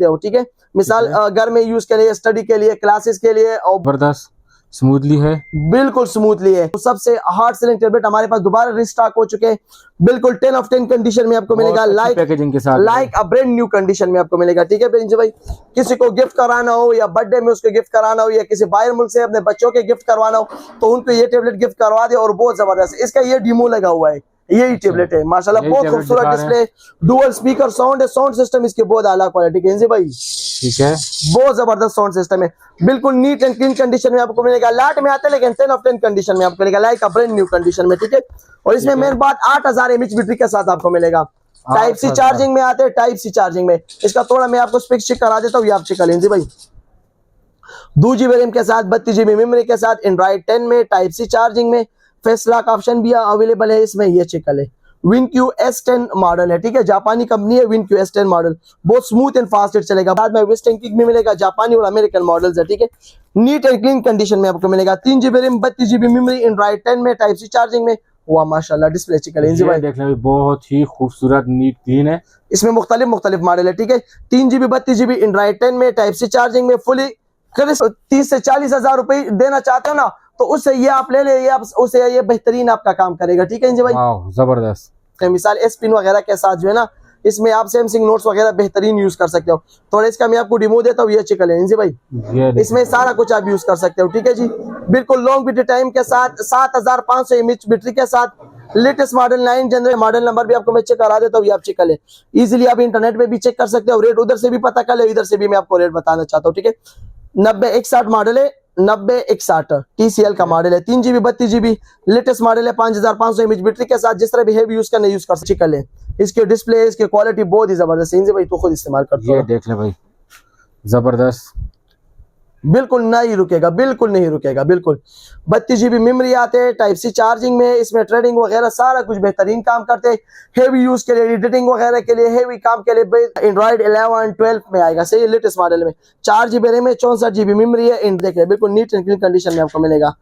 हो, ठीक है। मिसाल घर में यूज के लिए, स्टडी के लिए, क्लासेस के लिए, और जबरदस्त स्मूथली है, बिल्कुल स्मूथली है। तो सबसे हार्ड सेलिंग टेबलेट हमारे पास दोबारा रिस्टॉक हो चुके हैं, बिल्कुल 10 ऑफ 10 कंडीशन में आपको मिलेगा, पैकेजिंग के साथ, like a brand new condition में आपको मिलेगा, ठीक है प्रिंस भाई। किसी को गिफ्ट कराना हो या बर्थडे में उसको गिफ्ट कराना हो या किसी बाहर मुल्क से अपने बच्चों के गिफ्ट करवाना हो तो उनको ये टेबलेट गिफ्ट करवा दे, और बहुत जबरदस्त। इसका ये डिमो लगा हुआ है, यही टेबलेट है माशाल्लाह, बहुत खूबसूरत डिस्प्ले, डुअल स्पीकर साउंड है, साउंड सिस्टम इसके बहुत आला क्वालिटी के भाई, ठीक है, बहुत जबरदस्त साउंड सिस्टम है, बिल्कुल नीट एंड क्लीन कंडीशन में आपको मिलेगा। लाट में आता है लेकिन 10 ऑफ 10 कंडीशन में आपको मिलेगा, लाइक ब्रांड न्यू कंडीशन में, ठीक है। और इसमें मेन बात 8000 mAh बैटरी के साथ आपको मिलेगा। टाइप सी चार्जिंग में आते हैं, टाइप सी चार्जिंग में। इसका थोड़ा मैं आपको स्पेक चेक करा देता हूँ, ये आप चेक कर लीजिए भाई। 2 GB रैम के साथ, 32 GB मेमोरी के साथ, एंड्रॉइड 10 में, टाइप सी चार्जिंग में, फेस लॉक ऑप्शन भी अवेलेबल है इसमें, ये चेक कर ले। WinQ S10 मॉडल है, ठीक है, जापानी कंपनी है WinQ S10 मॉडल, बहुत स्मूथ एंड फास्ट चलेगा। बाद में वेस्टर्न किक भी मिलेगा, जापानी और अमेरिकन मॉडल्स है, ठीक है। नीट एंड क्लीन कंडीशन में आपको मिलेगा। 3 GB RAM, 32 GB memory, Android 10 में, टाइप सी चार्जिंग में। वाह माशाल्लाह, डिस्प्ले चेक करें भाई, देखने में बहुत ही खूबसूरत नीट क्लीन है। इसमें मुख्तलिफ मॉडल है, ठीक है। 3 GB 32 GB एंड्रॉइड 10 में, टाइप सी चार्जिंग में, फुली 30 से 40 हजार रुपए देना चाहते हो ना तो उससे ये आप ले ले, ये आप उससे ये बेहतरीन आपका काम करेगा, ठीक है जी भाई। जबरदस्त। मिसाल एस पिन वगैरह के साथ जो है ना, इसमें आप सैमसंग नोट्स वगैरह बेहतरीन यूज कर सकते हो। थोड़ा इसका मैं आपको डिमो देता हूँ, ये चेक करें जी भाई, इसमें सारा कुछ आप यूज कर सकते हो, ठीक है जी। बिल्कुल लॉन्ग बैटरी टाइम के साथ, 7500 mAh बैटरी के साथ, लेटेस्ट मॉडल 9 जनवरी, मॉडल नंबर भी आपको मैं चेक करा देता हूँ, ये आप चेक कर ले। इजीली आप इंटरनेट पे भी चेक कर सकते हो, रेट उधर से भी पता कर ले, इधर से भी मैं आपको रेट बताना चाहता हूँ, ठीक है। 9061 मॉडल है, 9061 TCL का मॉडल है, 3 GB 32 GB लेटेस्ट मॉडल है, 5500 mAh बैटरी के साथ। जिस तरह भी हैवी यूज करना यूज कर सकते हैं। इसके डिस्प्ले, इसके क्वालिटी बहुत ही जबरदस्त है भाई, तो खुद इस्तेमाल करते हो, देख ले भाई, जबरदस्त, बिल्कुल नहीं रुकेगा, बिल्कुल नहीं रुकेगा, बिल्कुल। 32 GB मेमोरी आते हैं, टाइप सी चार्जिंग में, इसमें ट्रेडिंग वगैरह सारा कुछ बेहतरीन काम करते हैं। हेवी यूज के लिए, एडिटिंग वगैरह के लिए, हेवी काम के लिए एंड्रॉइड 11 12 में आएगा, सही लेटेस्ट मॉडल में। 4 GB रैम है, 64 GB मेमोरी है, देख रहे बिल्कुल नीट एंड क्लीन कंडीशन में आपको मिलेगा।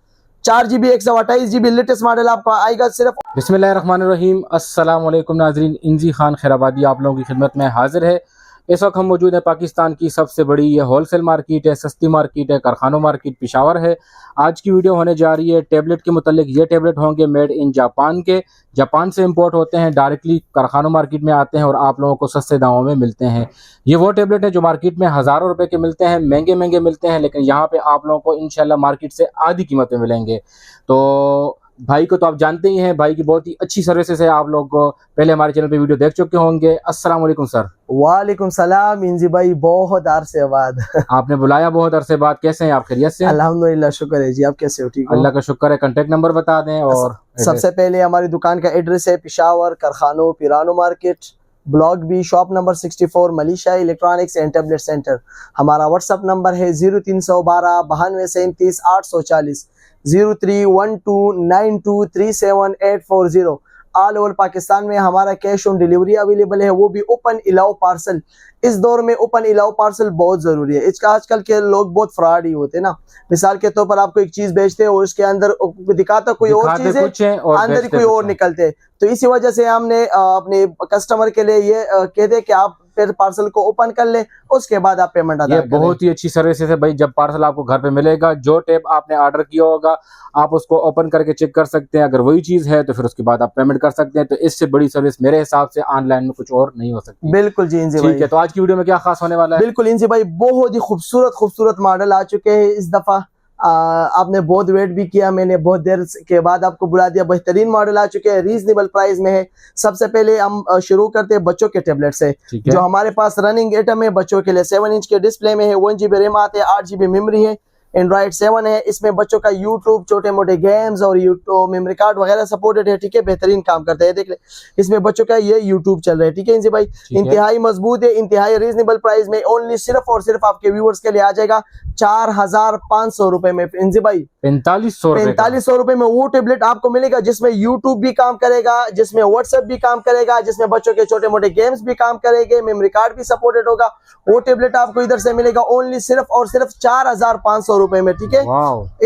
4 GB 128 GB लेटेस्ट मॉडल आपको आएगा सिर्फ। बिस्मिल्लाहिर्रहमानिर्रहीम, अस्सलाम वालेकुम नाजरीन, इंजी खान खैराबादी आप लोगों की खिदमत में हाजिर है। इस वक्त हम मौजूद है पाकिस्तान की सबसे बड़ी ये होलसेल मार्केट है, सस्ती मार्केट है, कारखानों मार्केट पेशावर है। आज की वीडियो होने जा रही है टेबलेट के मुतालिक। ये टेबलेट होंगे मेड इन जापान के, जापान से इंपोर्ट होते हैं, डायरेक्टली कारखानों मार्केट में आते हैं और आप लोगों को सस्ते दामों में मिलते हैं। ये वो टेबलेट है जो मार्केट में हज़ारों रुपए के मिलते हैं, महंगे महंगे मिलते हैं, लेकिन यहाँ पे आप लोगों को इंशाल्लाह मार्केट से आधी कीमत में मिलेंगे। तो भाई को तो आप जानते ही हैं, भाई की बहुत ही अच्छी सर्विसेज है, आप लोग पहले हमारे चैनल पे वीडियो देख चुके होंगे। अस्सलाम वालेकुम सर। वालेकुम सलाम इंजी भाई, बहुत अरसे बाद आपने बुलाया, बहुत अरसे बाद। कैसे हैं आप, खैरियत से? अल्हम्दुलिल्लाह, शुक्र है जी, आप कैसे हो? ठीक हो, अल्लाह का शुक्र है। कांटेक्ट नंबर बता दें। और सबसे पहले हमारी दुकान का एड्रेस है पेशावर कारखानों पिरानो market, block B, shop number 64, मलिशा इलेक्ट्रॉनिक्स एंड टैबलेट सेंटर। हमारा व्हाट्सअप नंबर है 0312 92 37 840, 03129237 ऑल ओवर पाकिस्तान में हमारा कैश ऑन डिलीवरी अवेलेबल है, वो भी ओपन अलाउ पार्सल। इस दौर में ओपन अलाउ पार्सल बहुत जरूरी है। इसका आजकल के लोग बहुत फ्रॉड ही होते हैं ना, मिसाल के तौर पर आपको एक चीज बेचते हैं और उसके अंदर दिखाता कोई और चीज है, अंदर कोई और निकलते हैं। तो इसी वजह से हमने अपने कस्टमर के लिए ये कह दे कि आप फिर पार्सल को ओपन कर ले, उसके बाद आप पेमेंट अदा करें। बहुत ही अच्छी सर्विस है भाई। जब पार्सल आपको घर पे मिलेगा, जो टेप आपने ऑर्डर किया होगा आप उसको ओपन करके चेक कर सकते हैं, अगर वही चीज है तो फिर उसके बाद आप पेमेंट कर सकते हैं। तो इससे बड़ी सर्विस मेरे हिसाब से ऑनलाइन में कुछ और नहीं हो सकती। बिल्कुल जी इंजी भाई, ठीक है। तो आज की वीडियो में क्या खास होने वाला है? बिल्कुल इंजी भाई, बहुत ही खूबसूरत मॉडल आ चुके हैं इस दफा। आपने बहुत वेट भी किया, मैंने बहुत देर के बाद आपको बुला दिया। बेहतरीन मॉडल आ चुके हैं, रीजनेबल प्राइस में है। सबसे पहले हम शुरू करते हैं बच्चों के टैबलेट से, जो हमारे पास रनिंग आइटम है बच्चों के लिए। 7 इंच के डिस्प्ले में है, 1 GB रैम आते हैं, 8 GB मेमोरी है, एंड्रॉइड 7 है। इसमें बच्चों का यूट्यूब, छोटे मोटे गेम्स और यूट्यूब मेमोरी कार्ड वगैरह सपोर्टेड है, ठीक है, बेहतरीन काम करते हैं। देख ले, इसमें बच्चों का ये यूट्यूब चल रहा है, ठीक है इंजी भाई। इंतहाई मजबूत है, इंतहाई रीजनेबल प्राइस में, ओनली सिर्फ और सिर्फ आपके व्यूअर्स के लिए आ जाएगा 4500 रुपए में इंजी भाई। 4500 रुपए में वो टेबलेट आपको मिलेगा जिसमें यूट्यूब भी काम करेगा, जिसमें व्हाट्सएप भी काम करेगा, जिसमें बच्चों के छोटे मोटे गेम्स भी काम करेंगे, मेमोरी कार्ड भी सपोर्टेड होगा। वो टेबलेट आपको इधर से मिलेगा ओनली सिर्फ और सिर्फ 4500 रुपए में, ठीक है।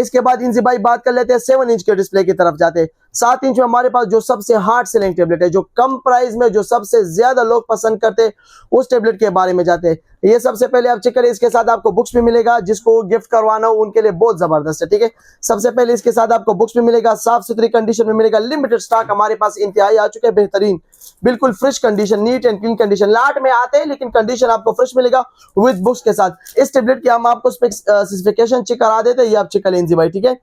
इसके बाद इनसे भाई बात कर लेते हैं 7 इंच के डिस्प्ले की तरफ जाते हैं। 7 इंच में हमारे पास जो सबसे हार्ड सेलिंग टेबलेट है, जो कम प्राइस में जो सबसे ज्यादा लोग पसंद करते हैं, उस टेबलेट के बारे में जाते हैं। ये सबसे पहले आप चेक करें, इसके साथ आपको बुक्स भी मिलेगा, जिसको गिफ्ट करवाना हो उनके लिए बहुत जबरदस्त है, ठीक है। सबसे पहले इसके साथ आपको बुक्स भी मिलेगा, साफ सुथरी कंडीशन में मिलेगा, लिमिटेड स्टॉक हमारे पास इंतहाई आ चुके हैं, बेहतरीन बिल्कुल fresh condition, neat and clean condition. Lot में आते हैं लेकिन कंडीशन आपको फ्रेश मिलेगा विद बुक्स के साथ। इस टेबलेट की हम आपको स्पेसिफिकेशन चेक करा देते हैं, ये आप चेक करें जी भाई, ठीक है।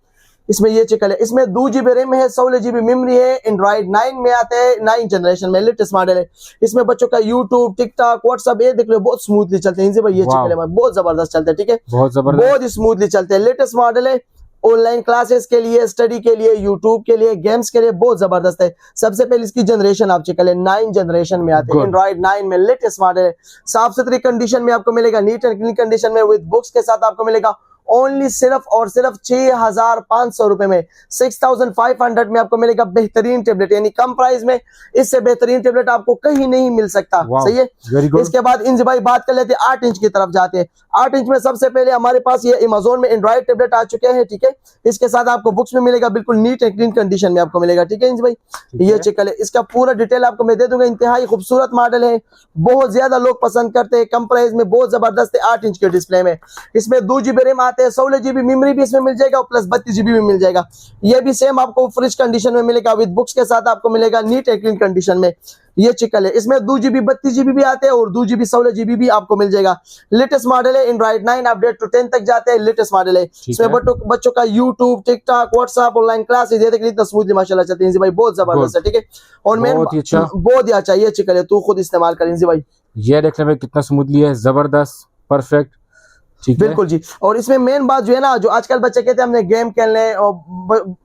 इसमें ये चेक करें, इसमें 2 GB रैम है, 16 GB मेमोरी है, एंड्रॉइड 9 में आते हैं, 9 जनरेशन में, लेटेस्ट मॉडल है। इसमें बच्चों का यूट्यूब, टिकटॉक, व्हाट्सएप ये देख लो बहुत स्मूथली चलते हैं जी भाई, ये चेक करें, बहुत जबरदस्त चलते हैं, ठीक है, बहुत जबरदस्त, बहुत स्मूथली चलते हैं। लेटेस्ट मॉडल है, ऑनलाइन क्लासेस के लिए, स्टडी के लिए, यूट्यूब के लिए, गेम्स के लिए बहुत जबरदस्त है। सबसे पहले इसकी जनरेशन आप चेक करें, 9 जनरेशन में आते हैं, एंड्रॉइड 9 में, लेटेस्ट मॉडल है, साफ सुथरी कंडीशन में आपको मिलेगा, नीट एंड क्लीन कंडीशन में, विद बुक्स के साथ आपको मिलेगा ओनली सिर्फ और सिर्फ 6,500 रुपए में, 6,500 में आपको मिलेगा बेहतरीन टेबलेट, यानी कम प्राइस में इससे बेहतरीन टेबलेट आपको कहीं नहीं मिल सकता, सही है। इसके बाद इंज भाई बात कर लेते हैं 8 इंच की तरफ जाते हैं। 8 इंच में सबसे पहले हमारे पास ये अमेज़न में एंड्रॉइड टेबलेट आ चुके हैं, ठीक है। इसके साथ आपको बुक्स में मिलेगा, बिल्कुल नीट एंड क्लीन कंडीशन में आपको मिलेगा, ठीक है इंज भाई, ये चेक कर ले। इसका पूरा डिटेल आपको मैं दे दूंगा, इंतहाई खूबसूरत मॉडल है, बहुत ज्यादा लोग पसंद करते हैं, कम प्राइस में बहुत जबरदस्त है, 8 इंच के डिस्प्ले में। इसमें 2 GB रैम आते हैं, 16 GB मेमोरी भी इसमें मिल जाएगा, प्लस 32 GB भी मिल जाएगा। ये भी सेम आपको फ्रेश कंडीशन में मिलेगा, विद बुक्स के साथ आपको मिलेगा नीट एंड क्लीन कंडीशन में, ये चिकल है। इसमें 2 GB 32 GB भी आते हैं और 2 GB 16 GB भी आपको मिल जाएगा। लेटेस्ट मॉडल है, एंड्रॉइड 9 अपडेट टू 10 तक जाते हैं, लेटेस्ट मॉडल है। इसमें बच्चों का YouTube, TikTok, WhatsApp, online class ये देखिए इतना स्मूथली माशाल्लाह चलते हैं भाई, बहुत जबरदस्त है, ठीक है। और मैं बहुत ही अच्छा, ये चिकल है, तू खुद इस्तेमाल करें भाई, ये देखने में कितना स्मूथली है, जबरदस्त, परफेक्ट, ठीक है, बिल्कुल जी। और इसमें मेन बात जो है ना, जो आजकल बच्चे कहते हैं हमने गेम खेलने और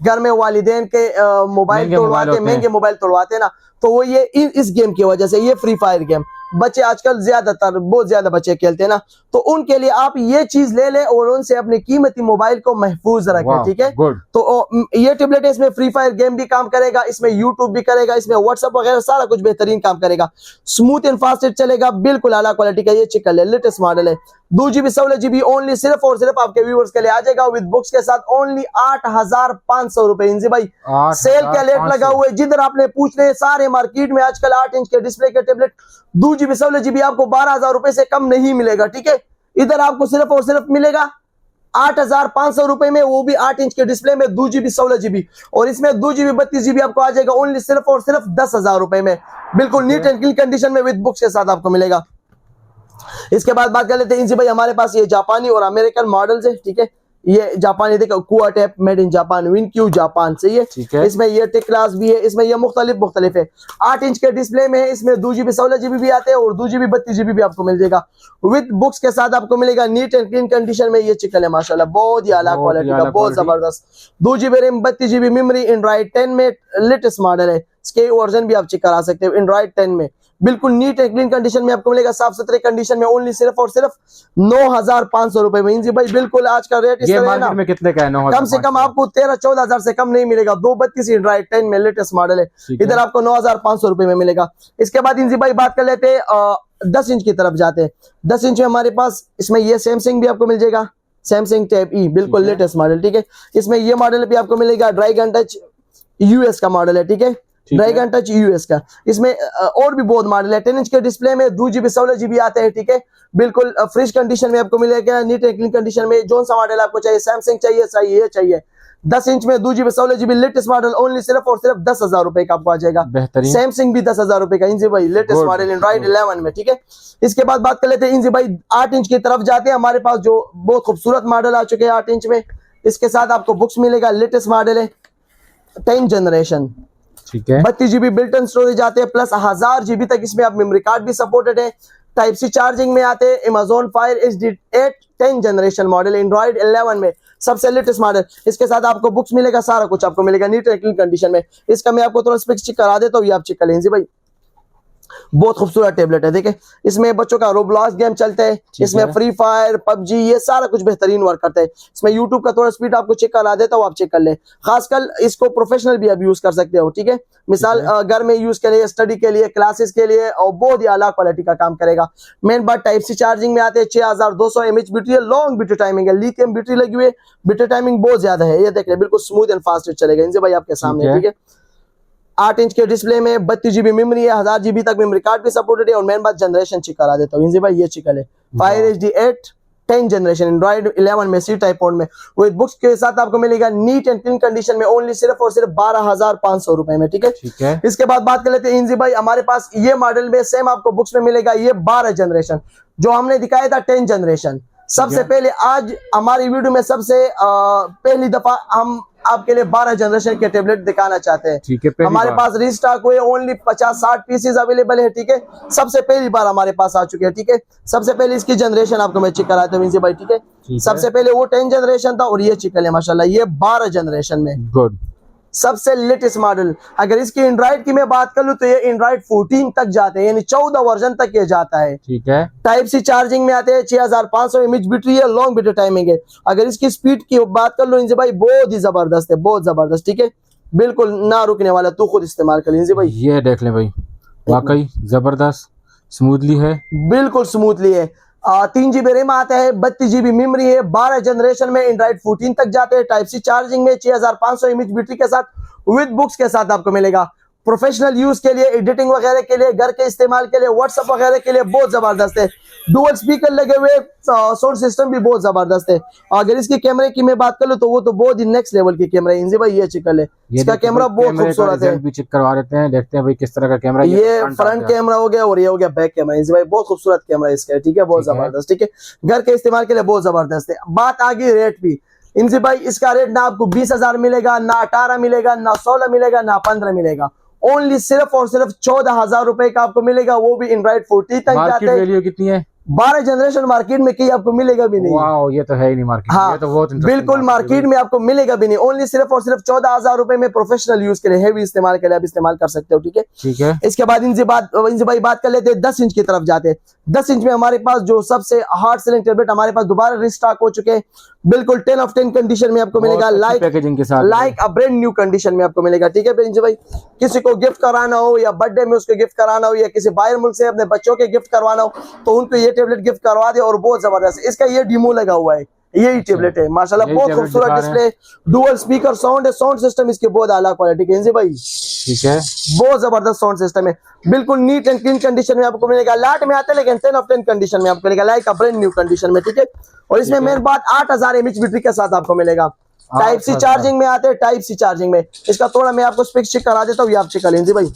घर में वालिदैन के मोबाइल तोड़वाते, महंगे मोबाइल तोड़वाते हैं ना, तो वो ये इस गेम की वजह से, ये फ्री फायर गेम बच्चे आजकल ज्यादातर बहुत ज्यादा बच्चे खेलते हैं ना, तो उनके लिए आप ये चीज ले लें और उनसे अपने कीमती मोबाइल को महफूज रखें, ठीक है। तो ये टेबलेट है, इसमें फ्री फायर गेम भी काम करेगा, इसमें यूट्यूब भी करेगा, इसमें व्हाट्सएप वगैरह सारा कुछ बेहतरीन काम करेगा, स्मूथ एंड फास्ट चलेगा, बिल्कुल आला क्वालिटी का ये चिकल है, लेटेस्ट मॉडल है। 2 GB 16 GB ओनली सिर्फ और सिर्फ आपके व्यूअर्स के लिए आ जाएगा, विद बुक्स के साथ ओनली 8,500 रुपए। इंजी भाई सेल का लेट लगा हुआ है, जिधर आपने पूछ रहे सारे मार्केट में आजकल 8 इंच के डिस्प्ले के टेबलेट 2 GB 16 GB आपको 12,000 रुपए से कम नहीं मिलेगा, ठीक है। इधर आपको सिर्फ और सिर्फ मिलेगा 8,500 रुपए में, वो भी 8 इंच के डिस्प्ले में, 2 GB 16 GB, और इसमें 2 GB 32 GB आपको आ जाएगा ओनली सिर्फ और सिर्फ 10,000 रुपए में, बिल्कुल नीट एंड क्लीन कंडीशन में, विद बुक्स के साथ आपको मिलेगा। इसके बाद बात कर लेते हैं भाई, हमारे पास ये जापानी और अमेरिकन मॉडल्स है, ठीक है। ये जापानी देखो, कुआ टेप मेड इन जापान, विनक्यू जापान से ये, ठीक है। इसमें ये टेक क्लास भी है, इसमें ये मुख्तलिफ है, 8 इंच के डिस्प्ले में है, इसमें 2 GB 16 GB भी आते हैं और 2 GB 32 GB भी आपको मिल जाएगा, विद बुक्स के साथ आपको मिलेगा, नीट एंड क्लीन कंडीशन में, ये चिकल है माशाल्लाह, बहुत ही आला क्वालिटी का, बहुत जबरदस्त। 2 GB RAM 32 GB memory, Android 10 में लेटेस्ट मॉडल है, इसके वर्जन भी आप चेक करा सकते हो, एंड्रॉइड 10 में बिल्कुल नीट एंड क्लीन कंडीशन में आपको मिलेगा, साफ सुथरे कंडीशन में, ओनली सिर्फ और सिर्फ 9,500 रुपए में। इंजी भाई बिल्कुल आज का रेट इस तरह है ना, में कितने का है? कम से कम आपको 13-14 हजार से कम नहीं मिलेगा। 232 एंड्रॉइड 10 में लेटेस्ट मॉडल है, इधर आपको 9,500 रुपए में मिलेगा। इसके बाद इंजी भाई बात कर लेते हैं 10 इंच की तरफ जाते हैं। 10 इंच में हमारे पास इसमें ये सैमसंग भी आपको मिल जाएगा, सैमसंग टैब ई, बिल्कुल लेटेस्ट मॉडल, ठीक है। इसमें ये मॉडल भी आपको मिलेगा, ड्रैगन टच यूएस का मॉडल है, ठीक है, ड्रैगन टच यूएस का। इसमें और भी बहुत मॉडल है, 10 इंच के डिस्प्ले में 2 GB 16 GB आते हैं, ठीक है, बिल्कुल फ्रेश कंडीशन में आपको मिलेगा, नीट एंड क्लीन कंडीशन में। जोन सा मॉडल आपको चाहिए, सैमसंग चाहिए, ये चाहिए, 10 इंच में 2 GB 16 GB latest model, only सिर्फ और सिर्फ 10,000 रुपए का आपको आ जाएगा। सैमसंग भी 10,000 रुपए का इंजी भाई, लेटेस्ट मॉडल एंड्रॉइड 11 में, ठीक है। इसके बाद बात कर लेते हैं इंजी भाई 8 इंच की तरफ जाते हैं। हमारे पास जो बहुत खूबसूरत मॉडल आ चुके हैं 8 इंच में, इसके साथ आपको बुक्स मिलेगा, लेटेस्ट मॉडल है, 10 जनरेशन, ठीक है। 32 GB बिल्ट इन स्टोरेज आते हैं, प्लस 1000 GB तक इसमें आप मेमोरी कार्ड भी सपोर्टेड है। टाइप सी चार्जिंग में आते हैं, Amazon Fire HD 8 10 generation model, Android 11 में, सबसे लेटेस्ट मॉडल। इसके साथ आपको बुक्स मिलेगा, सारा कुछ आपको मिलेगा नीट एंड क्लीन कंडीशन में। इसका मैं आपको थोड़ा स्पेक्स चेक करा देता हूँ, ये आप चेक कर लेंगे भाई। बहुत खूबसूरत टेबलेट है। देखिए इसमें बच्चों का रोब्लॉक्स गेम चलते हैं, इसमें फ्री फायर, पबजी, ये सारा कुछ बेहतरीन वर्क करता है। इसमें यूट्यूब का थोड़ा स्पीड आपको चेक करा देता हूँ, आप चेक कर ले। खासकर इसको प्रोफेशनल भी आप यूज कर सकते हो, ठीक है। मिसाल घर में यूज के लिए, स्टडी के लिए, क्लासेस के लिए, और बहुत ही आला क्वालिटी का काम करेगा। मेन बात टाइप सी चार्जिंग में आते हैं, 6200 mAh बैटरी है, लॉन्ग बैटरी टाइमिंग है, लिथियम बैटरी लगी हुई है, बैटरी टाइमिंग बहुत ज्यादा है। ये देख रहे बिल्कुल स्मूथ एंड फास्ट चलेगा। इनसे भाई आपके सामने, ठीक है। 8 इंच के डिस्प्ले में 32 GB मेमोरी है, 1000 GB तक मेमोरी कार्ड भी सपोर्टेड है। और मेन बात जनरेशन चेक करा देता हूँ इनसे भाई, ये चिकल है 5HD8 10 जनरेशन एंड्रॉइड 11 में, सी टाइप पोर्ट में, विद बुक्स के साथ आपको मिलेगा नीट एंड क्लीन कंडीशन में, ओनली सिर्फ और सिर्फ 12,500 रुपए में, ठीक है। ठीक है। इसके बाद बात कर लेते हैं इंजी भाई, हमारे पास ये मॉडल में सेम आपको बुक्स में मिलेगा ये 12 जनरेशन, जो हमने दिखाया था 10 जनरेशन। सबसे पहले आज हमारी वीडियो में सबसे पहली दफा हम आपके लिए 12 जनरेशन के टेबलेट दिखाना चाहते हैं, ठीक है। हमारे पास रीस्टॉक हुए ओनली 50-60 पीसेज अवेलेबल है, ठीक है। सबसे पहली बार हमारे पास आ चुके हैं, ठीक है। सबसे पहले इसकी जनरेशन आपको मैं चेक कराता हूँ भाई, ठीक है। सबसे पहले वो 10 जनरेशन था और ये चिकल है माशाल्लाह, ये 12 जनरेशन में गुड, सबसे लेटेस्ट मॉडल। अगर इसकी एंड्रॉइड की मैं बात कर लूं तो ये एंड्रॉइड 14 तक जाते हैं, यानी 14 वर्जन तक ये जाता है, ठीक है। टाइप सी चार्जिंग में आते हैं, 6500 mAh बैटरी है, लॉन्ग बैटरी टाइमिंग है। अगर इसकी स्पीड की बात कर लो इनसे भाई, बहुत ही जबरदस्त है, बहुत जबरदस्त, ठीक है। बिल्कुल ना रुकने वाला, तू खुद इस्तेमाल कर इनसे भाई। ये देख ले भाई, वाकई जबरदस्त स्मूथली है, बिल्कुल स्मूथली है। 3 GB रैम आता है, 32 GB मेमोरी है, 12 जनरेशन में, एंड्रॉइड 14 तक जाते हैं, टाइप सी चार्जिंग में, 6500 mAh बैटरी के साथ, विद बुक्स के साथ आपको मिलेगा। प्रोफेशनल यूज के लिए, एडिटिंग वगैरह के लिए, घर के इस्तेमाल के लिए, व्हाट्सएप वगैरह के लिए बहुत जबरदस्त है। डुअल स्पीकर लगे हुए, साउंड सिस्टम भी बहुत जबरदस्त है। अगर इसके कैमरे की मैं बात कर लूं तो वो तो बहुत ही नेक्स्ट लेवल की कैमरा है इनसे भाई, ये चिकल है, इसका कैमरा बहुत खूबसूरत है। भी चेक करवा देते हैं, देखते हैं भाई किस तरह का कैमरा। ये फ्रंट कैमरा हो गया और ये हो गया बैक कैमरा इनसे भाई, बहुत खूबसूरत कैमरा इसका, ठीक है, बहुत जबरदस्त, ठीक है। घर के इस्तेमाल के लिए बहुत जबरदस्त है। बात आ गई रेट भी इनसे भाई, इसका रेट ना आपको 20,000 मिलेगा, ना 18 मिलेगा, ना 16 मिलेगा, ना 15 मिलेगा, ओनली सिर्फ और सिर्फ 14,000 रुपए का आपको मिलेगा, वो भी एंड्रॉइड 14 तक जाते हैं। वैल्यू कितनी है? 12 जनरेशन मार्केट में कहीं आपको मिलेगा भी नहीं। वाओ, ये तो है ही नहीं मार्केट में। हाँ, ये तो बहुत बिल्कुल मार्केट में आपको मिलेगा भी नहीं, ओनली सिर्फ और सिर्फ 14,000 रुपए में प्रोफेशनल यूज के लिए, हैवी इस्तेमाल के लिए आप इस्तेमाल कर सकते हो, ठीक है, ठीक है। इसके बाद इनसे भाई बात कर लेते हैं 10 इंच की तरफ जाते हैं। 10 इंच में हमारे पास जो सबसे हार्ड सेलिंग टेबलेट हमारे पास दोबारा रिस्टॉक हो चुके हैं, बिल्कुल 10 ऑफ 10 कंडीशन में आपको मिलेगा, पैकेजिंग के साथ, like a brand new condition में आपको मिलेगा, ठीक है भाई। किसी को गिफ्ट कराना हो या बर्थडे में उसको गिफ्ट कराना हो या किसी बाहर मुल्क से अपने बच्चों के गिफ्ट करवाना हो तो उनको ये टेबलेट गिफ्ट करवा दे, और बहुत जबरदस्त। इसका ये डिमो लगा हुआ है, यही टेबलेट है माशाल्लाह, बहुत खूबसूरत डिस्प्ले, डुअल स्पीकर साउंड है, साउंड सिस्टम इसके बहुत आला क्वालिटी के भाई, ठीक है, बहुत जबरदस्त साउंड सिस्टम है, बिल्कुल नीट एंड क्लीन कंडीशन में आपको मिलेगा। लाट में आता है लेकिन 10 ऑफ 10 कंडीशन में आपको मिलेगा, like a brand new condition में, ठीक है। और इसमें मेन बात 8000 mAh बैटरी के साथ आपको मिलेगा। टाइप सी चार्जिंग में आते हैं, टाइप सी चार्जिंग में, इसका थोड़ा मैं आपको स्पेक चेक करा देता हूँ, ये आप चेक कर लीजिए भाई।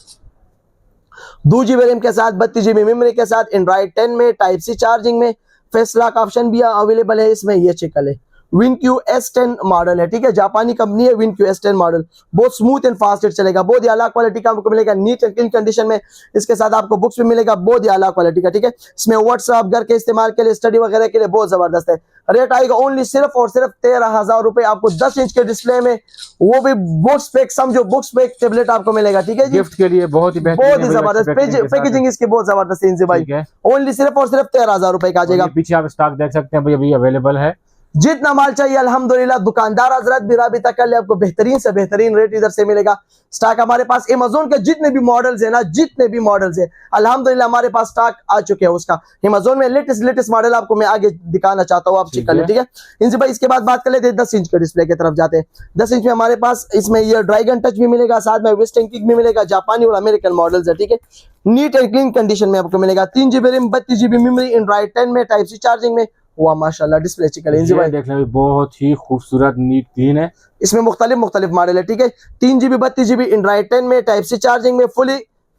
2 GB रैम के साथ, 32 GB मेमोरी के साथ, एंड्रॉइड 10 में, टाइप सी चार्जिंग में, फेस लॉक ऑप्शन भी अवेलेबल है इसमें, ये चिकल है। WinQ S10 मॉडल है, ठीक है, जापानी कंपनी है, WinQ S10 मॉडल, बहुत स्मूथ एंड फास्ट चलेगा, बहुत ही आला क्वालिटी का आपको मिलेगा, नीट एंड क्लीन कंडीशन में। इसके साथ आपको बुक्स भी मिलेगा, बहुत ही आला क्वालिटी का, ठीक है। इसमें व्हाट्सएप, घर के इस्तेमाल के लिए, स्टडी वगैरह के लिए बहुत जबरदस्त है। रेट आएगा ओनली सिर्फ और सिर्फ 13,000 रुपए आपको, 10 इंच के डिस्प्ले में, वो भी बुक्स पैक, समझो बुक्स पैक टेबलेट आपको मिलेगा, ठीक है, गिफ्ट के लिए बहुत ही जबरदस्त पैकेजिंग इसकी बहुत जबरदस्त है इनसे भाई, ओनली सिर्फ और सिर्फ 13,000 रुपए का आ जाएगा। पीछे आप स्टॉक देख सकते हैं भाई, अभी अवेलेबल है, जितना माल चाहिए अल्हम्दुलिल्लाह, दुकानदार हजरत भी राबिता कर ले, आपको बेहतरीन से बेहतरीन रेट इधर से मिलेगा। स्टॉक हमारे पास अमेज़न के जितने भी मॉडल्स है ना, जितने भी मॉडल्स है अल्हम्दुलिल्लाह हमारे पास स्टॉक आ चुके हैं उसका। अमेज़न में लेटेस्ट मॉडल आपको मैं आगे दिखाना चाहता हूँ, आप चेक कर ले, ठीक है। इनसे भाई इसके बाद बात कर लेते हैं 10 इंच के डिस्प्ले की तरफ जाते हैं। 10 इंच में हमारे पास इसमें ये ड्रैगन टच भी मिलेगा, साथ में वेस्टर्न किक भी मिलेगा, जापानी और अमेरिकन मॉडल्स है, ठीक है। नीट एंड क्लीन कंडीशन में आपको मिलेगा, 3 GB RAM, 32 GB memory, Android 10 में, टाइप सी चार्जिंग में, वाह माशाल्लाह डिस्प्ले चिकल है भाई, देख लें बहुत ही खूबसूरत नीट क्लीन है। इसमें मुख्तलिफ मॉडल है, ठीक है। 3 GB 32 GB एंड्रॉइड 10 में, टाइप सी चार्जिंग में, फुली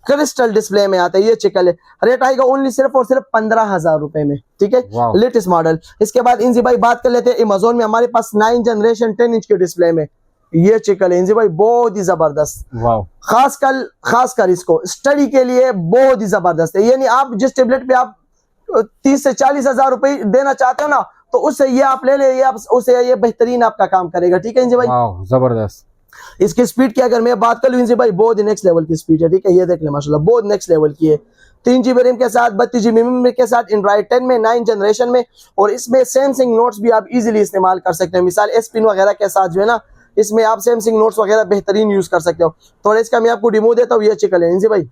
क्रिस्टल डिस्प्ले में आता है, ये चिकल है। रेट आएगा ओनली सिर्फ और सिर्फ 15,000 रुपए में, ठीक है, लेटेस्ट मॉडल। इसके बाद इनसे भाई बात कर लेते हैं अमेज़न में हमारे पास 9 जनरेशन 10 इंच के डिस्प्ले में, ये चिकल है इनसे भाई, बहुत ही जबरदस्त, खासकर इसको स्टडी के लिए बहुत ही जबरदस्त है। यानी आप जिस टेबलेट पे आप 30 से 40,000 रुपए देना चाहते हो ना, तो उससे ये आप ले ले, ये आप उससे ये बेहतरीन आपका काम करेगा, ठीक है जी भाई, जबरदस्त। इसकी स्पीड की अगर मैं बात कर लूँ भाई, बहुत नेक्स्ट लेवल की स्पीड है, ठीक है। ये देख ले माशाल्लाह, बहुत नेक्स्ट लेवल की है। 3 GB रैम के साथ, 32 GB मेमोरी के साथ, एंड्रॉइड 10 में 9 जनरेशन में। और इसमें सैमसंग नोट्स भी आप इजीली इस्तेमाल कर सकते हैं। मिसाल एस पिन वगैरह के साथ जो है ना, इसमें आप सैमसंग नोट्स वगैरह बेहतरीन यूज कर सकते हो। थोड़ा इसका मैं आपको डिमो देता हूँ, ये चिकन है जी भाई,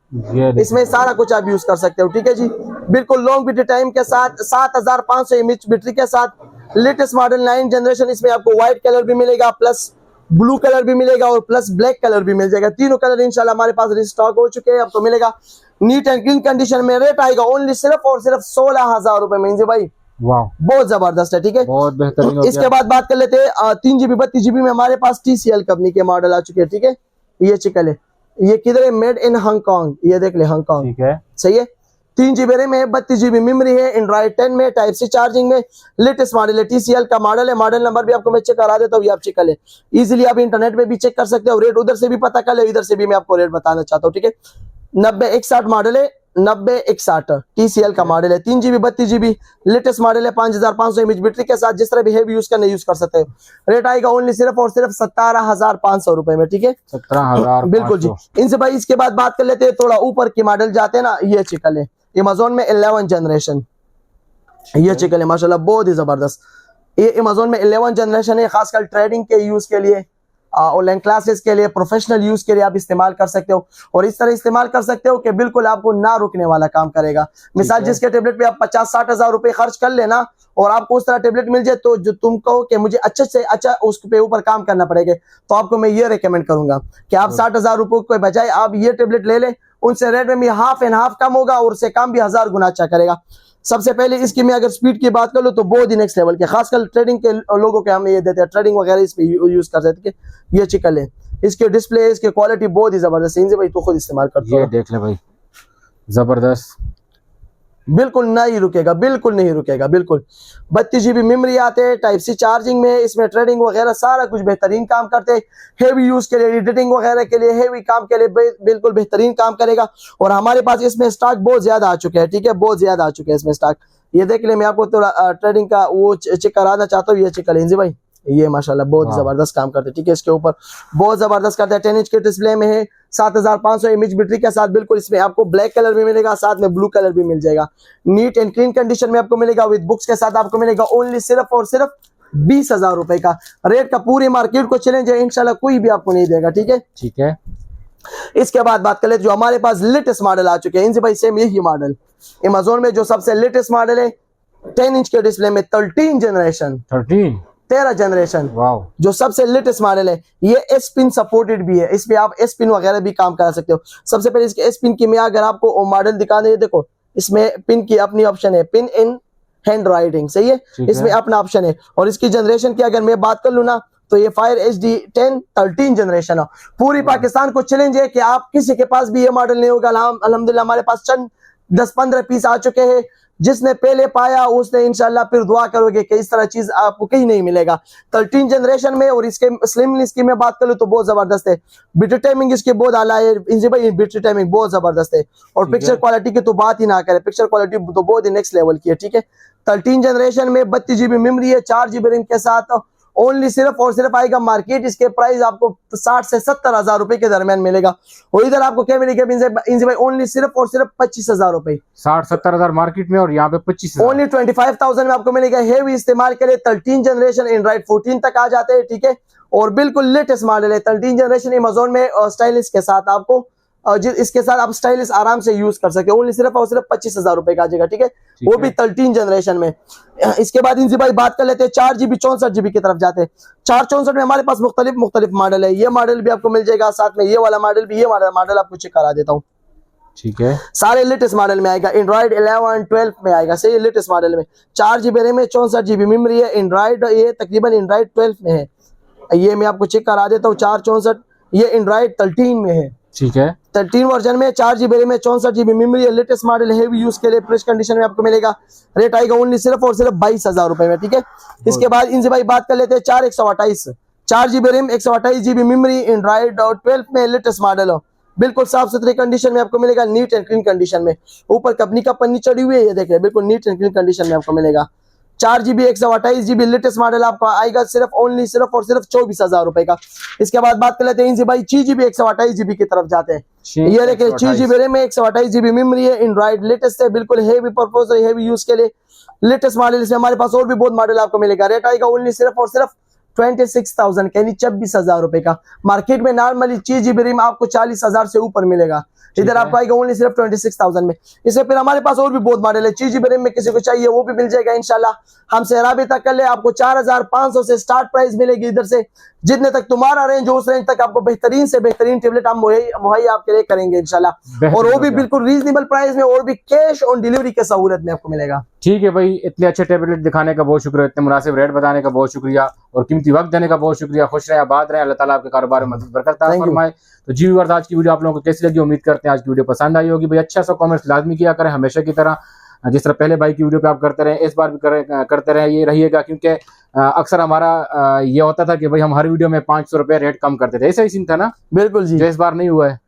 इसमें सारा कुछ आप यूज कर सकते हो, ठीक है जी। बिल्कुल लॉन्ग बैटरी टाइम के साथ, 7500 mAh बैटरी के साथ, लेटेस्ट मॉडल 9 जनरेशन। इसमें आपको व्हाइट कलर भी मिलेगा, प्लस ब्लू कलर भी मिलेगा और प्लस ब्लैक कलर भी मिल जाएगा। तीनों कलर इंशाल्लाह हमारे पास रिस्टॉक हो चुके हैं, आपको मिलेगा नीट एंड क्लीन कंडीशन में। रेट आएगा ओनली सिर्फ और सिर्फ 16,000 रुपए में जी भाई। वाह, बहुत जबरदस्त है, ठीक है, बहुत बेहतरीन। इसके बाद बात कर लेते हैं 3 GB 32 GB में हमारे पास TCL कंपनी के मॉडल आ चुके हैं, ठीक है। ये चिकन है, ये किधर है, मेड इन हांगकांग, ये देख ले हांगकांग, ठीक है, सही है। 3 GB रैम है, 32 GB मेमोरी है, एंड्रॉइड 10 में, टाइप सी चार्जिंग में, लेटेस्ट मॉडल है, TCL का मॉडल है। मॉडल नंबर भी आपको मैं चेक करा देता हूँ, ये आप चेक कर ले। इजीली आप इंटरनेट पे भी चेक कर सकते हो, रेट उधर से भी पता कर ले, इधर से भी मैं आपको रेट बताना चाहता हूँ, ठीक है। 9061 मॉडल है, 9061 TCL का मॉडल है। 3 GB 32 GB लेटेस्ट मॉडल है, 5500 mAh बैटरी के साथ। जिस तरह भी हैवी यूज करना यूज कर सकते हो। रेट आएगा ओनली सिर्फ और सिर्फ 17,500 रुपए में, ठीक है, 17,000 बिल्कुल जी। इनसे भाई इसके बाद बात कर लेते हैं, थोड़ा ऊपर की मॉडल जाते हैं ना, ये चिकन है, अमेज़न में 11 जनरेशन, ये चिकन है माशाल्लाह, बहुत ही जबरदस्त। ये अमेज़न में 11 जनरेशन है, खासकर ट्रेडिंग के यूज के लिए, ऑनलाइन क्लासेस के लिए, प्रोफेशनल यूज के लिए आप इस्तेमाल कर सकते हो। और इस तरह इस्तेमाल कर सकते हो कि बिल्कुल आपको ना रुकने वाला काम करेगा। मिसाल जिसके टेबलेट पे आप 50-60 हजार रुपए खर्च कर लेना और आपको उस तरह टेबलेट मिल जाए, तो जो तुम कहो कि मुझे अच्छे से अच्छा उस पे ऊपर काम करना पड़ेगा, तो आपको मैं ये रिकमेंड करूंगा कि आप 60,000 रुपए के बजाय आप ये टेबलेट ले ले। उनसे रेट में भी हाफ एंड हाफ कम होगा और उससे काम भी 1000 गुना अच्छा करेगा। सबसे पहले इसकी मैं अगर स्पीड की बात कर लो तो बहुत ही नेक्स्ट लेवल के, खासकर ट्रेडिंग के लोगों के हम ये देते हैं, ट्रेडिंग वगैरह इस पे यूज कर सकते हैं। ये चिकन है, इसके डिस्प्ले, इसकी क्वालिटी बहुत ही जबरदस्त है। भाई तो खुद इस्तेमाल करते हो, ये देख ले भाई, जबरदस्त, बिल्कुल नहीं रुकेगा, बिल्कुल नहीं रुकेगा, बिल्कुल। 32 GB मेमोरी आते हैं, टाइप सी चार्जिंग में, इसमें ट्रेडिंग वगैरह सारा कुछ बेहतरीन काम करते हैं। हेवी यूज के लिए, एडिटिंग वगैरह के लिए, हेवी काम के लिए बिल्कुल बेहतरीन काम करेगा। और हमारे पास इसमें स्टॉक बहुत ज्यादा आ चुके हैं, ठीक है, बहुत ज्यादा आ चुके हैं इसमें स्टॉक। ये देख ले, मैं आपको थोड़ा ट्रेडिंग का वो चेक कराना चाहता हूँ। ये चेक करें जी भाई, ये माशाल्लाह बहुत जबरदस्त काम करते हैं, ठीक है, इसके ऊपर बहुत जबरदस्त करते हैं। 10 इंच के डिस्प्ले में है, 7500 mAh बैटरी के साथ। बिल्कुल इसमें आपको ब्लैक कलर भी मिलेगा, साथ में ब्लू कलर भी मिल जाएगा। नीट एंड क्लीन कंडीशन में आपको मिलेगा, विद बुक्स के साथ आपको मिलेगा ओनली सिर्फ और सिर्फ 20,000 रुपए का। रेट का पूरी मार्केट को चैलेंज है, इंशाल्लाह कोई भी आपको नहीं देगा, ठीक है, ठीक है। इसके बाद बात कर ले जो हमारे पास लेटेस्ट मॉडल आ चुके हैं इनसे भाई, सेम यही मॉडल अमेज़न में जो सबसे लेटेस्ट मॉडल है, 10 इंच के डिस्प्ले में, 13 जनरेशन, 13 जनरेशन, जो सबसे लेटेस्ट मॉडल है। ये एस पिन सपोर्टेड भी है, इसमें आप एस पिन वगैरह भी काम करा सकते हो। सबसे पहले इसके एस पिन की मैं अगर आपको मॉडल दिखा दे, देखो इसमें पिन की अपनी ऑप्शन है, पिन इन हैंड राइटिंग, सही है, इसमें अपना ऑप्शन है। और इसकी जनरेशन की अगर मैं बात कर लूँ ना, तो ये फायर HD 10 13 जनरेशन है। पूरी पाकिस्तान को चैलेंज है कि आप किसी के पास भी ये मॉडल नहीं होगा। अल्हम्दुलिल्लाह हमारे पास चंद 10-15 पीस आ चुके हैं। जिसने पहले पाया उसने इंशाल्लाह फिर दुआ करोगे कि इस तरह चीज आपको कहीं नहीं मिलेगा। 13 जनरेशन में, और इसके स्लिमनेस की मैं बात करूं तो बहुत जबरदस्त है। बैटरी टाइमिंग इसकी बहुत आला है, भाई बैटरी टाइमिंग बहुत जबरदस्त है। और पिक्चर क्वालिटी की तो बात ही ना करें, पिक्चर क्वालिटी तो बहुत ही नेक्स्ट लेवल की है, ठीक है। 13 जनरेशन में 32 GB मेमोरी है, 4 GB रैम के साथ। ओनली सिर्फ और सिर्फ आएगा मार्केट, इसके प्राइस आपको 60 से 70 हजार रुपए के दरमियान मिलेगा। और इधर आपको क्या मिलेगा भाई, ओनली सिर्फ और सिर्फ 25,000 रुपए, 60-70 हजार मार्केट में, और यहाँ पे 25,000, ओनली 25,000 में आपको मिलेगा। हेवी इस्तेमाल के लिए 13 जनरेशन एंड्रॉइड 14 तक आ जाते हैं, ठीक है। और बिल्कुल लेटेस्ट मॉडल है 13 जनरेशन अमेज़न में, स्टाइलिश के साथ आपको, इसके साथ आप स्टाइलिश आराम से यूज कर सकते हो। ओनली सिर्फ और सिर्फ 25,000 रुपए का आ जाएगा, ठीक है, वो भी 13 जनरेशन में। इसके बाद इनसे भाई बात कर लेते हैं 4 GB 64 GB की तरफ जाते हैं। 464 में हमारे पास मुख्तलिफ मॉडल है। ये मॉडल भी आपको मिल जाएगा, साथ में ये वाला मॉडल भी, ये मॉडल आपको चेक करा देता हूँ, ठीक है। सारे लेटेस्ट मॉडल में आएगा, एंड्रॉइड 11 12 में आएगा, सही, लेटेस्ट मॉडल में। 4 GB रैम है, 64 GB मेमोरी है। एंड्रॉइड ये तकरीबन एंड्रॉइड 12 में है, ये मैं आपको चेक करा देता हूँ। 464 ये एंड्रॉइड 13 में है, ठीक है, 13 वर्जन में। 4 GB रैम में, 64 GB मेमोरी है, लेटेस्ट मॉडल, हेवी यूज के लिए, फ्रेश कंडीशन में आपको मिलेगा। रेट आएगा ओनली सिर्फ और सिर्फ 22,000 रुपए में, ठीक है। इसके बाद इनसे भाई बात कर लेते हैं 4128, 4 GB RAM, 128 GB memory, Android 12 में, लेटेस्ट मॉडल हो, बिल्कुल साफ सुथरी कंडीशन में आपको मिलेगा, नीट एंड क्लीन कंडीशन में। ऊपर कंपनी का पन्नी चढ़ी हुई है, ये देख रहे हैं, बिल्कुल नीट एंड क्लीन कंडीशन में आपको मिलेगा। 4 GB 128 GB लेटेस्ट मॉडल आपको आएगा सिर्फ सिर्फ 24,000 रुपए का। इसके बाद बात कर लेते हैं भाई 6GB 128GB की तरफ जाते हैं। ये देखिए 6GB रैम में 128GB मेमोरी है, एंड्रॉइड लेटेस्ट है, बिल्कुल हेवी पर्पज और हेवी यूज के लिए लेटेस्ट मॉडल। इसमें हमारे पास और भी बहुत मॉडल आपको मिलेगा। रेट आएगा ओनली सिर्फ और सिर्फ 26,000 यानी 26,000 रुपए का। मार्केट में नॉर्मली 6GB रैम आपको 40,000 से ऊपर मिलेगा, इधर आपको आएगा ओनली सिर्फ 26,000 में। इससे फिर हमारे पास और भी बहुत मॉडल है। 6GB रैम में किसी को चाहिए वो भी मिल जाएगा इंशाल्लाह, हमसे राबिता कर ले। आपको 4,500 से स्टार्ट प्राइस मिलेगी इधर से, जितने तक तुम्हारा रेंज हो उस रेंज तक आपको बेहतरीन से बेहतरीन टेबलेट हम मुहैया आपके लिए करेंगे इंशाल्लाह, और वो भी बिल्कुल रीजनेबल प्राइस में और भी कैश ऑन डिलीवरी के सहूलत में आपको मिलेगा। ठीक है भाई, इतने अच्छे टेबलेट दिखाने का बहुत शुक्रिया, इतने मुनासिब रेट बताने का बहुत शुक्रिया और कीमती वक्त देने का बहुत शुक्रिया। खुश रहे, आबाद रहे, अल्लाह ताला आपके कारोबार में मदद बरकत अता फरमाए। तो जी व्यूअर्स, आज की वीडियो आप लोगों को कैसी लगी, उम्मीद करते हैं आज की वीडियो पसंद आई होगी। भाई अच्छा सा कमेंट्स लाजमी किया करें, हमेशा की तरह जिस तरह पहले भाई की वीडियो पे आप करते रहे, इस बार भी करते रहे, ये रहिएगा। क्योंकि अक्सर हमारा ये होता था कि भाई हम हर वीडियो में 500 रुपए रेट कम करते थे, ऐसा ही सीन था ना? बिल्कुल जी, जो इस बार नहीं हुआ है।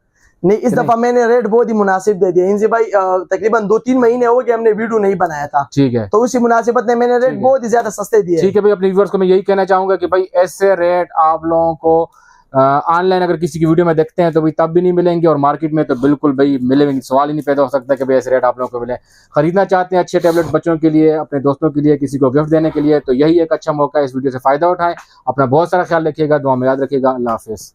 नहीं, इस दफा मैंने रेट बहुत ही मुनासिब दे दिया इनसे भाई। तकरीबन 2-3 महीने हो गए हमने वीडियो नहीं बनाया था, ठीक है, तो उसी मुनासिबत में मैंने रेट बहुत ही ज्यादा सस्ते दिए। ठीक है भाई, अपने व्यूअर्स को मैं यही कहना चाहूंगा कि भाई ऐसे रेट आप लोगों को ऑनलाइन अगर किसी की वीडियो में देखते हैं तो भाई तब भी नहीं मिलेंगे, और मार्केट में तो बिल्कुल भाई मिलेंगे, सवाल ही नहीं पैदा हो सकता कि भाई ऐसे रेट आप लोगों को मिले। खरीदना चाहते हैं अच्छे टैबलेट बच्चों के लिए, अपने दोस्तों के लिए, किसी को गिफ्ट देने के लिए, तो यही एक अच्छा मौका है, इस वीडियो से फायदा उठाएं। अपना बहुत सारा ख्याल रखिएगा, दुआ में याद रखिएगा। अल्लाह हाफिज।